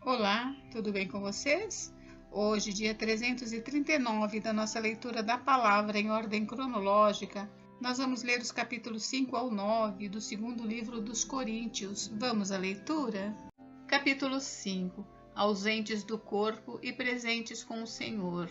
Olá, tudo bem com vocês? Hoje, dia 339 da nossa leitura da palavra em ordem cronológica, nós vamos ler os capítulos 5 ao 9 do segundo livro dos Coríntios. Vamos à leitura? Capítulo 5. Ausentes do corpo e presentes com o Senhor.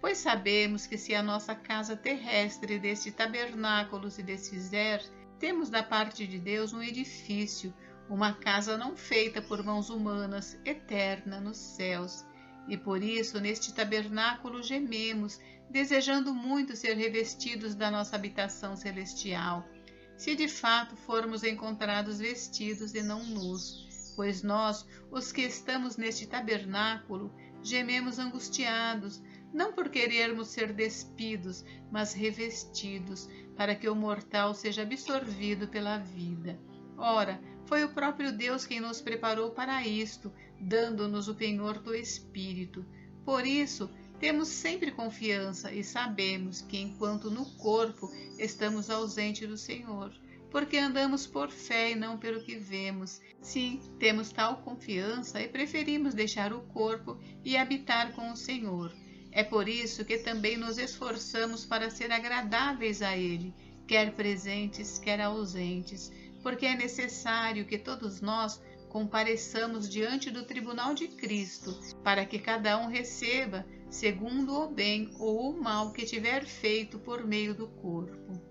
Pois sabemos que se a nossa casa terrestre deste tabernáculo se desfizer, temos da parte de Deus um edifício, uma casa não feita por mãos humanas, eterna nos céus. E por isso, neste tabernáculo gememos, desejando muito ser revestidos da nossa habitação celestial, se de fato formos encontrados vestidos e não nus. Pois nós, os que estamos neste tabernáculo, gememos angustiados, não por querermos ser despidos, mas revestidos, para que o mortal seja absorvido pela vida. Ora, foi o próprio Deus quem nos preparou para isto, dando-nos o penhor do Espírito. Por isso, temos sempre confiança e sabemos que, enquanto no corpo, estamos ausentes do Senhor, porque andamos por fé e não pelo que vemos. Sim, temos tal confiança e preferimos deixar o corpo e habitar com o Senhor. É por isso que também nos esforçamos para ser agradáveis a Ele, quer presentes, quer ausentes, porque é necessário que todos nós compareçamos diante do tribunal de Cristo, para que cada um receba, segundo o bem ou o mal que tiver feito por meio do corpo.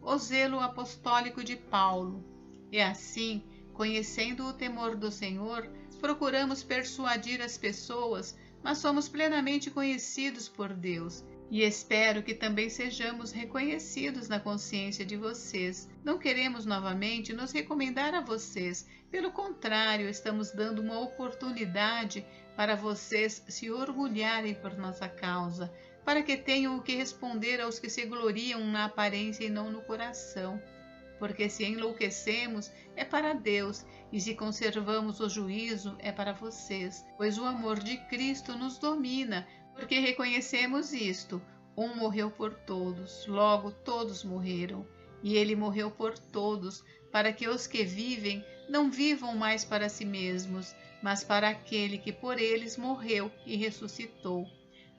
O zelo apostólico de Paulo. E assim, conhecendo o temor do Senhor, procuramos persuadir as pessoas, mas somos plenamente conhecidos por Deus. E espero que também sejamos reconhecidos na consciência de vocês. Não queremos novamente nos recomendar a vocês. Pelo contrário, estamos dando uma oportunidade para vocês se orgulharem por nossa causa, para que tenham o que responder aos que se gloriam na aparência e não no coração. Porque se enlouquecemos, é para Deus, e se conservamos o juízo, é para vocês. Pois o amor de Cristo nos domina, porque reconhecemos isto: um morreu por todos, logo todos morreram. E ele morreu por todos, para que os que vivem não vivam mais para si mesmos, mas para aquele que por eles morreu e ressuscitou.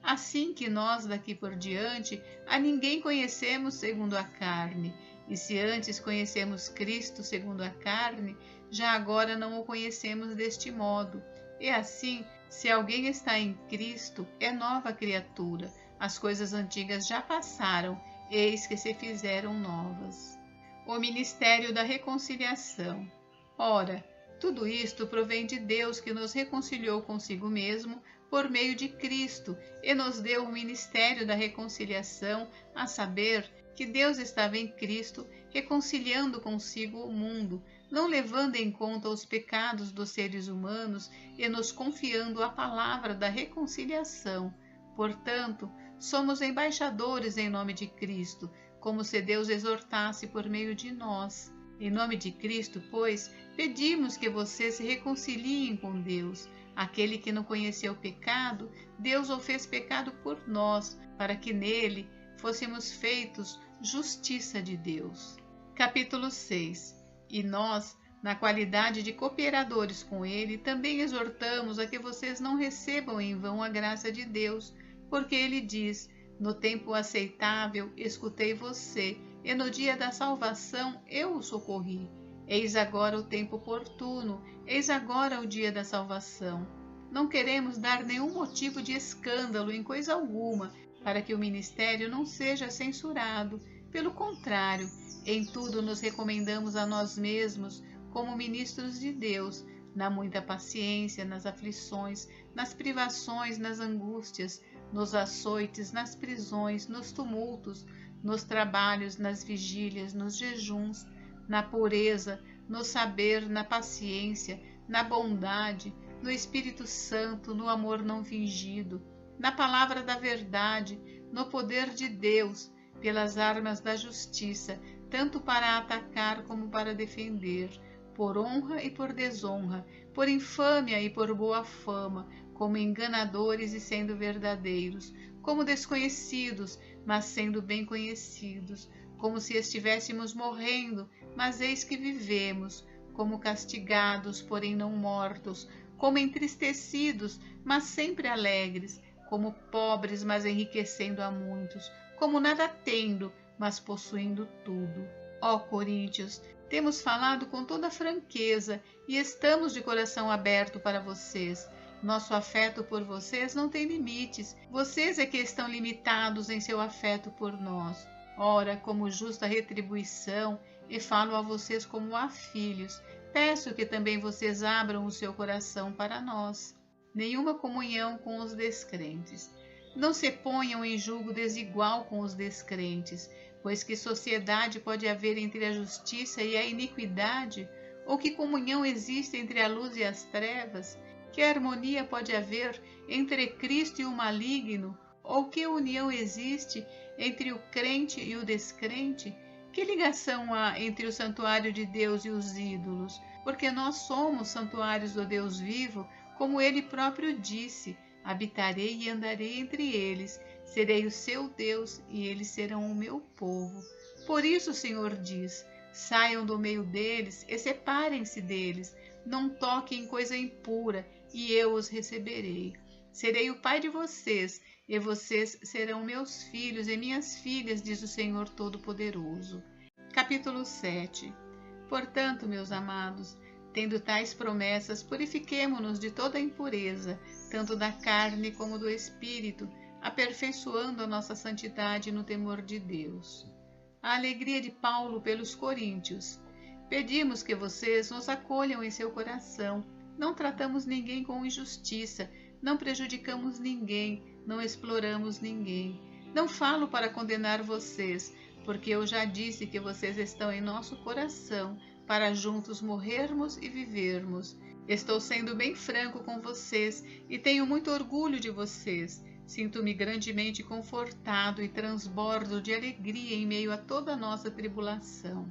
Assim que nós daqui por diante a ninguém conhecemos segundo a carne. E se antes conhecemos Cristo segundo a carne, já agora não o conhecemos deste modo. E assim, se alguém está em Cristo, é nova criatura. As coisas antigas já passaram, eis que se fizeram novas. O ministério da reconciliação. Ora, tudo isto provém de Deus, que nos reconciliou consigo mesmo por meio de Cristo e nos deu o ministério da reconciliação, a saber, que Deus estava em Cristo reconciliando consigo o mundo, não levando em conta os pecados dos seres humanos e nos confiando a palavra da reconciliação. Portanto, somos embaixadores em nome de Cristo, como se Deus exortasse por meio de nós. Em nome de Cristo, pois, pedimos que vocês se reconciliem com Deus. Aquele que não conheceu o pecado, Deus o fez pecado por nós, para que nele fôssemos feitos justiça de Deus. Capítulo 6. E nós, na qualidade de cooperadores com ele, também exortamos a que vocês não recebam em vão a graça de Deus, porque ele diz: no tempo aceitável escutei você, e no dia da salvação eu o socorri. Eis agora o tempo oportuno, eis agora o dia da salvação. Não queremos dar nenhum motivo de escândalo em coisa alguma, para que o ministério não seja censurado. Pelo contrário, em tudo nos recomendamos a nós mesmos como ministros de Deus, na muita paciência, nas aflições, nas privações, nas angústias, nos açoites, nas prisões, nos tumultos, nos trabalhos, nas vigílias, nos jejuns, na pureza, no saber, na paciência, na bondade, no Espírito Santo, no amor não fingido, na palavra da verdade, no poder de Deus, pelas armas da justiça, tanto para atacar como para defender, por honra e por desonra, por infâmia e por boa fama, como enganadores e sendo verdadeiros, como desconhecidos, mas sendo bem conhecidos, como se estivéssemos morrendo, mas eis que vivemos, como castigados, porém não mortos, como entristecidos, mas sempre alegres, como pobres, mas enriquecendo a muitos, como nada tendo, mas possuindo tudo. Ó Coríntios, temos falado com toda franqueza e estamos de coração aberto para vocês. Nosso afeto por vocês não tem limites. Vocês é que estão limitados em seu afeto por nós. Ora, como justa retribuição, e falo a vocês como a filhos, peço que também vocês abram o seu coração para nós. Nenhuma comunhão com os descrentes. Não se ponham em julgo desigual com os descrentes, pois que sociedade pode haver entre a justiça e a iniquidade? Ou que comunhão existe entre a luz e as trevas? Que harmonia pode haver entre Cristo e o maligno? Ou que união existe entre o crente e o descrente? Que ligação há entre o santuário de Deus e os ídolos? Porque nós somos santuários do Deus vivo, como ele próprio disse: habitarei e andarei entre eles, serei o seu Deus e eles serão o meu povo. Por isso o Senhor diz: saiam do meio deles e separem-se deles, não toquem em coisa impura, e eu os receberei. Serei o pai de vocês, e vocês serão meus filhos e minhas filhas, diz o Senhor Todo-Poderoso. Capítulo 7. Portanto, meus amados, tendo tais promessas, purifiquemo-nos de toda impureza, tanto da carne como do espírito, aperfeiçoando a nossa santidade no temor de Deus. A alegria de Paulo pelos coríntios. Pedimos que vocês nos acolham em seu coração. Não tratamos ninguém com injustiça, não prejudicamos ninguém, não exploramos ninguém. Não falo para condenar vocês, porque eu já disse que vocês estão em nosso coração, para juntos morrermos e vivermos. Estou sendo bem franco com vocês e tenho muito orgulho de vocês. Sinto-me grandemente confortado e transbordo de alegria em meio a toda a nossa tribulação.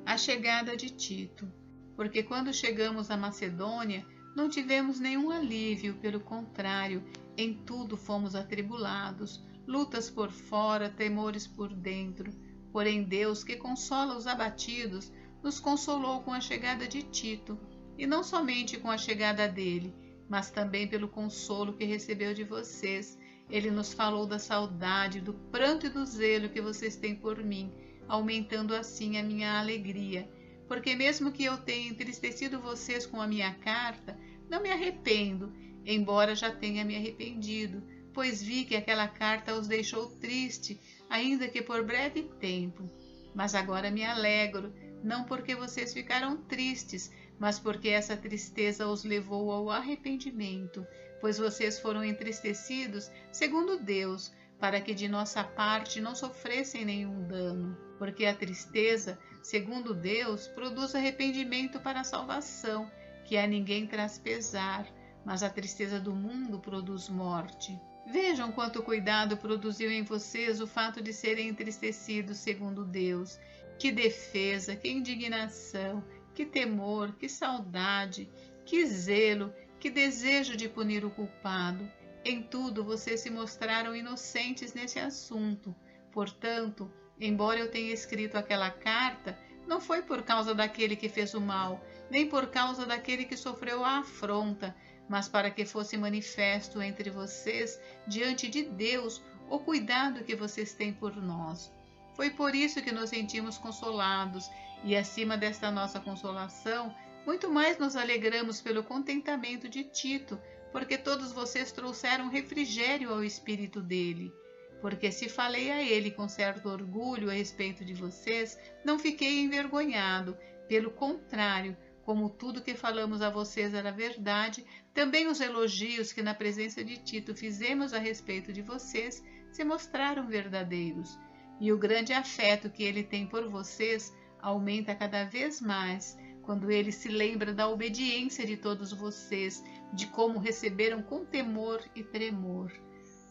A chegada de Tito. Porque quando chegamos à Macedônia, não tivemos nenhum alívio, pelo contrário, em tudo fomos atribulados, lutas por fora, temores por dentro. Porém Deus, que consola os abatidos, nos consolou com a chegada de Tito, e não somente com a chegada dele, mas também pelo consolo que recebeu de vocês. Ele nos falou da saudade, do pranto e do zelo que vocês têm por mim, aumentando assim a minha alegria. Porque mesmo que eu tenha entristecido vocês com a minha carta, não me arrependo, embora já tenha me arrependido, pois vi que aquela carta os deixou triste, ainda que por breve tempo. Mas agora me alegro, não porque vocês ficaram tristes, mas porque essa tristeza os levou ao arrependimento, pois vocês foram entristecidos segundo Deus, para que de nossa parte não sofressem nenhum dano. Porque a tristeza, segundo Deus, produz arrependimento para a salvação, que a ninguém traz pesar, mas a tristeza do mundo produz morte. Vejam quanto cuidado produziu em vocês o fato de serem entristecidos segundo Deus. Que defesa, que indignação, que temor, que saudade, que zelo, que desejo de punir o culpado. Em tudo vocês se mostraram inocentes nesse assunto. Portanto, embora eu tenha escrito aquela carta, não foi por causa daquele que fez o mal, nem por causa daquele que sofreu a afronta, mas para que fosse manifesto entre vocês, diante de Deus, o cuidado que vocês têm por nós. Foi por isso que nos sentimos consolados, e acima desta nossa consolação, muito mais nos alegramos pelo contentamento de Tito, porque todos vocês trouxeram refrigério ao espírito dele. Porque se falei a ele com certo orgulho a respeito de vocês, não fiquei envergonhado. Pelo contrário, como tudo que falamos a vocês era verdade, também os elogios que na presença de Tito fizemos a respeito de vocês se mostraram verdadeiros. E o grande afeto que ele tem por vocês aumenta cada vez mais, quando ele se lembra da obediência de todos vocês, de como receberam com temor e tremor.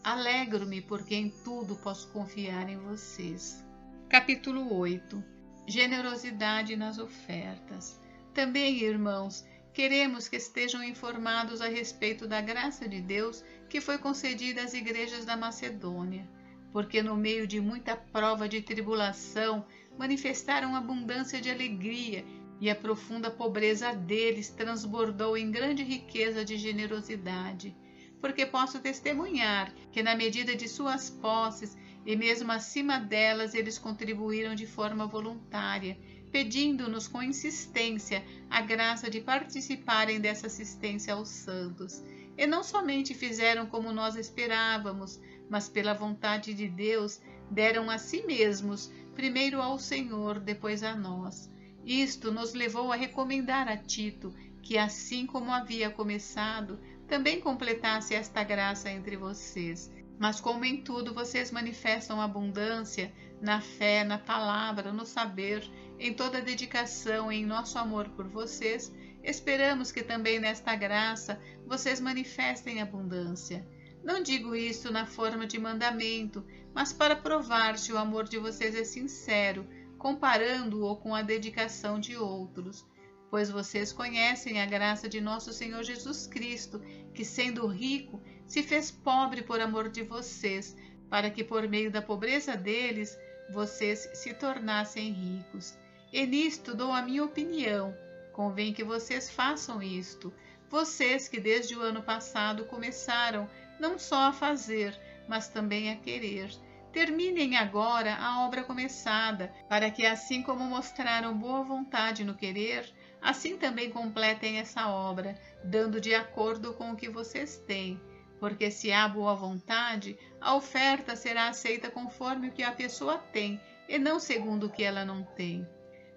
Alegro-me porque em tudo posso confiar em vocês. Capítulo 8. Generosidade nas ofertas. Também, irmãos, queremos que estejam informados a respeito da graça de Deus que foi concedida às igrejas da Macedônia, porque no meio de muita prova de tribulação manifestaram abundância de alegria, e a profunda pobreza deles transbordou em grande riqueza de generosidade. Porque posso testemunhar que, na medida de suas posses e mesmo acima delas, eles contribuíram de forma voluntária, pedindo-nos com insistência a graça de participarem dessa assistência aos santos. E não somente fizeram como nós esperávamos, mas pela vontade de Deus deram a si mesmos, primeiro ao Senhor, depois a nós. Isto nos levou a recomendar a Tito que, assim como havia começado, também completasse esta graça entre vocês. Mas como em tudo vocês manifestam abundância, na fé, na palavra, no saber, em toda a dedicação e em nosso amor por vocês, esperamos que também nesta graça vocês manifestem abundância. Não digo isso na forma de mandamento, mas para provar se o amor de vocês é sincero, comparando-o com a dedicação de outros. Pois vocês conhecem a graça de nosso Senhor Jesus Cristo, que, sendo rico, se fez pobre por amor de vocês, para que por meio da pobreza deles, vocês se tornassem ricos. E nisto dou a minha opinião. Convém que vocês façam isto. Vocês que desde o ano passado começaram não só a fazer, mas também a querer. Terminem agora a obra começada, para que, assim como mostraram boa vontade no querer, assim também completem essa obra, dando de acordo com o que vocês têm. Porque se há boa vontade, a oferta será aceita conforme o que a pessoa tem, e não segundo o que ela não tem.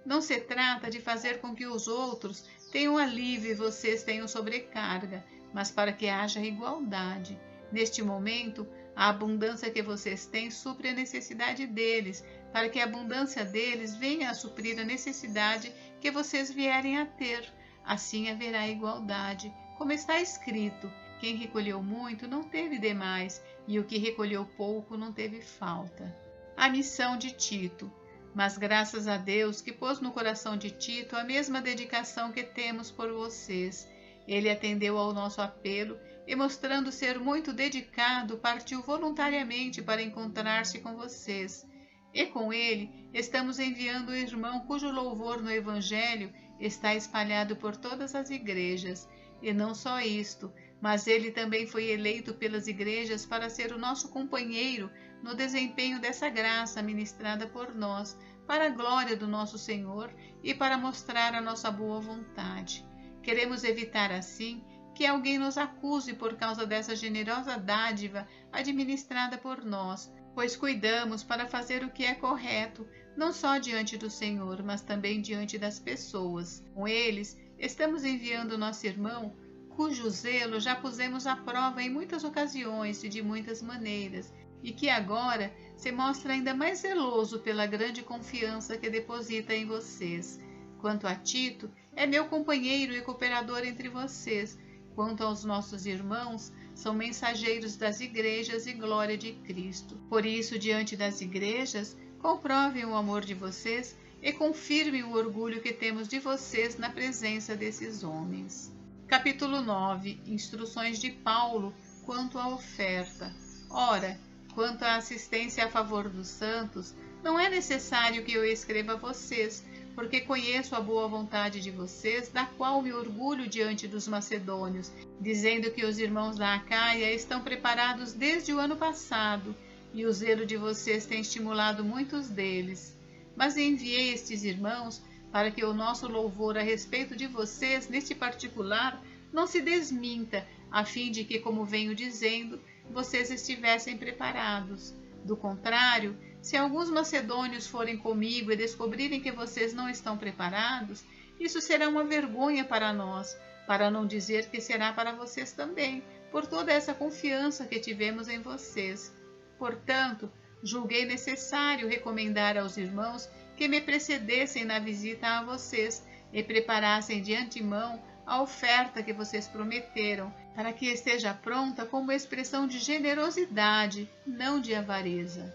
Não se trata de fazer com que os outros tenham alívio e vocês tenham sobrecarga, mas para que haja igualdade. Neste momento, a abundância que vocês têm supre a necessidade deles, para que a abundância deles venha a suprir a necessidade que vocês vierem a ter. Assim haverá igualdade. Como está escrito, quem recolheu muito não teve demais, e o que recolheu pouco não teve falta. A missão de Tito. Mas graças a Deus que pôs no coração de Tito a mesma dedicação que temos por vocês. Ele atendeu ao nosso apelo e, mostrando ser muito dedicado, partiu voluntariamente para encontrar-se com vocês. E com ele estamos enviando o irmão cujo louvor no Evangelho está espalhado por todas as igrejas. E não só isto, mas ele também foi eleito pelas igrejas para ser o nosso companheiro no desempenho dessa graça ministrada por nós, para a glória do nosso Senhor e para mostrar a nossa boa vontade. Queremos evitar, assim, que alguém nos acuse por causa dessa generosa dádiva administrada por nós, pois cuidamos para fazer o que é correto, não só diante do Senhor, mas também diante das pessoas. Com eles, estamos enviando nosso irmão, cujo zelo já pusemos à prova em muitas ocasiões e de muitas maneiras, e que agora se mostra ainda mais zeloso pela grande confiança que deposita em vocês. Quanto a Tito, é meu companheiro e cooperador entre vocês. Quanto aos nossos irmãos, são mensageiros das igrejas e glória de Cristo. Por isso, diante das igrejas, comprovem o amor de vocês e confirmem o orgulho que temos de vocês na presença desses homens. Capítulo 9. Instruções de Paulo quanto à oferta. Ora, quanto à assistência a favor dos santos, não é necessário que eu escreva a vocês, porque conheço a boa vontade de vocês, da qual me orgulho diante dos macedônios, dizendo que os irmãos da Acaia estão preparados desde o ano passado, e o zelo de vocês tem estimulado muitos deles. Mas enviei estes irmãos para que o nosso louvor a respeito de vocês, neste particular, não se desminta, a fim de que, como venho dizendo, vocês estivessem preparados. Do contrário, se alguns macedônios forem comigo e descobrirem que vocês não estão preparados, isso será uma vergonha para nós, para não dizer que será para vocês também, por toda essa confiança que tivemos em vocês. Portanto, julguei necessário recomendar aos irmãos que me precedessem na visita a vocês e preparassem de antemão a oferta que vocês prometeram, para que esteja pronta como expressão de generosidade, não de avareza.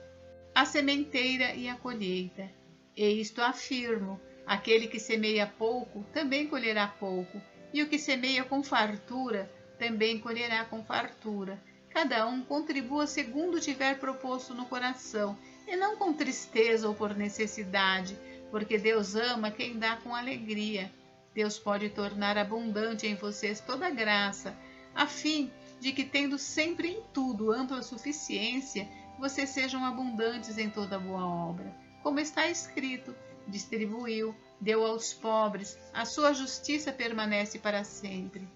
A sementeira e a colheita. E isto afirmo: aquele que semeia pouco também colherá pouco, e o que semeia com fartura também colherá com fartura. Cada um contribua segundo tiver proposto no coração, e não com tristeza ou por necessidade, porque Deus ama quem dá com alegria. Deus pode tornar abundante em vocês toda graça, a fim de que, tendo sempre em tudo ampla suficiência, vocês sejam abundantes em toda boa obra. Como está escrito, distribuiu, deu aos pobres, a sua justiça permanece para sempre.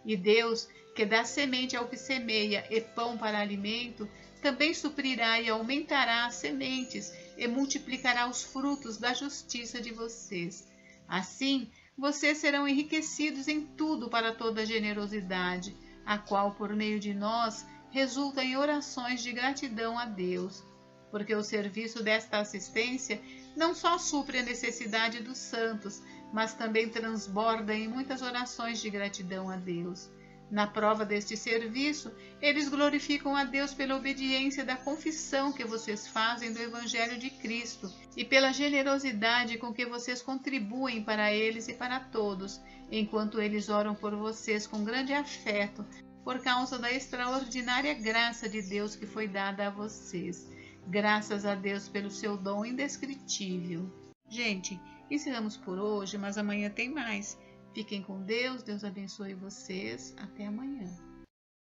E Deus, que dá semente ao que semeia e pão para alimento, também suprirá e aumentará as sementes e multiplicará os frutos da justiça de vocês. Assim, vocês serão enriquecidos em tudo para toda generosidade, a qual, por meio de nós, resulta em orações de gratidão a Deus. Porque o serviço desta assistência não só supre a necessidade dos santos, mas também transborda em muitas orações de gratidão a Deus. Na prova deste serviço, eles glorificam a Deus pela obediência da confissão que vocês fazem do Evangelho de Cristo e pela generosidade com que vocês contribuem para eles e para todos, enquanto eles oram por vocês com grande afeto, por causa da extraordinária graça de Deus que foi dada a vocês. Graças a Deus pelo seu dom indescritível. Gente, encerramos por hoje, mas amanhã tem mais. Fiquem com Deus, Deus abençoe vocês. Até amanhã.